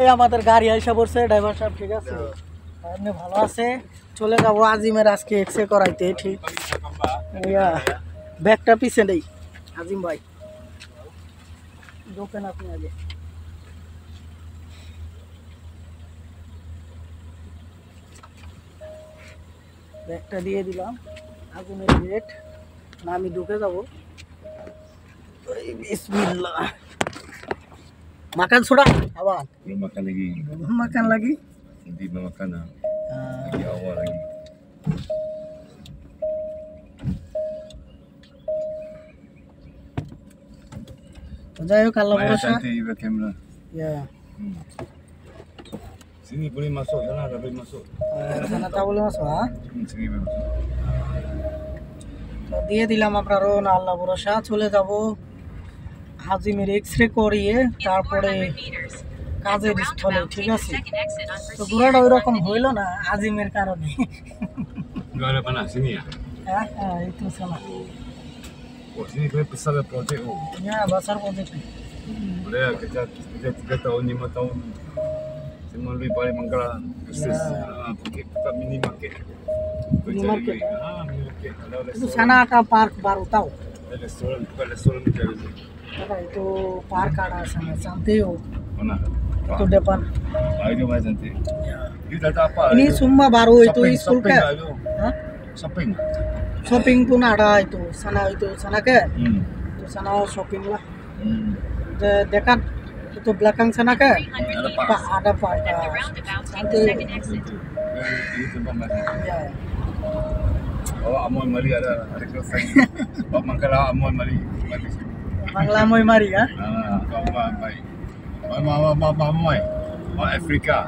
এই আমাদের গাড়ি আইসা পড়ছে, ড্রাইভার সাহেব ঠিক আছে, এমনি ভালো আছে। চলে যাবো আজিমের আজকে এক্সরে করাইতে। ঠিক ব্যাগটা পিছে নেই আজিম ভাই, ঢোকেন আপনি আগে। ব্যাগটা দিয়ে দিলাম, আজিমের গেট না, আমি ঢুকে যাবো। বিসমিল্লাহ। Makan sudah, abang? Belum makan lagi. Belum makan lagi? Nanti belum makan lah. Lagi awal lagi. Jayo kalau Maya berusaha. cantik juga kamera. Ya. Sini boleh masuk, sana tak boleh masuk. Sana tak boleh masuk, ha? Sini boleh masuk. তো দিয়ে দিলাম আমরা রওনা আল্লাহ ভরসা। চলে যাব আজিমের এক্সরে করিয়ে তারপরে কাজের স্থলে। ঠিক আছে, তো ঘোরাটা ওই রকম হইল না আজিমের কারণে। Jual mana sini ya? হ্যাঁ হ্যাঁ, এই তো সালা Oh sini boleh besar projek oh. ya besar project. Boleh kita 3 tahun 5 tahun. Semua lebih paling Mangkara bisnis. Pergi buka mini market. Mini market, mini market. Ada itu sana ada park baru tahu. restoran, bukan restoran juga itu. Ada itu park ada sana, cantik oh. Mana? Itu depan. Itu mana cantik. Itu tak apa. Ini semua baru itu school ke? Hah? Shopping. Shopping pun ada itu sana ke? Itu sana shopping lah. Dekat itu belakang sana ke? Ada park. Cantik. Itu tempat mana? Ya. Oh, Amoy Mari ada kelas. Pak Mangkara Amoy Mari. Bangla Moy Mari ya? Pak Mai. Amoy. Afrika.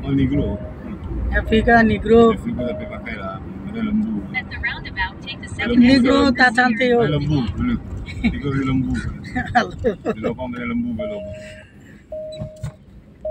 Oh Negro. Afrika Negro. Afrika tapi pakai lah. Ada lembu. Negro tak cantik oh. Lembu dulu. Negro lembu. Di lubang ada lembu belum.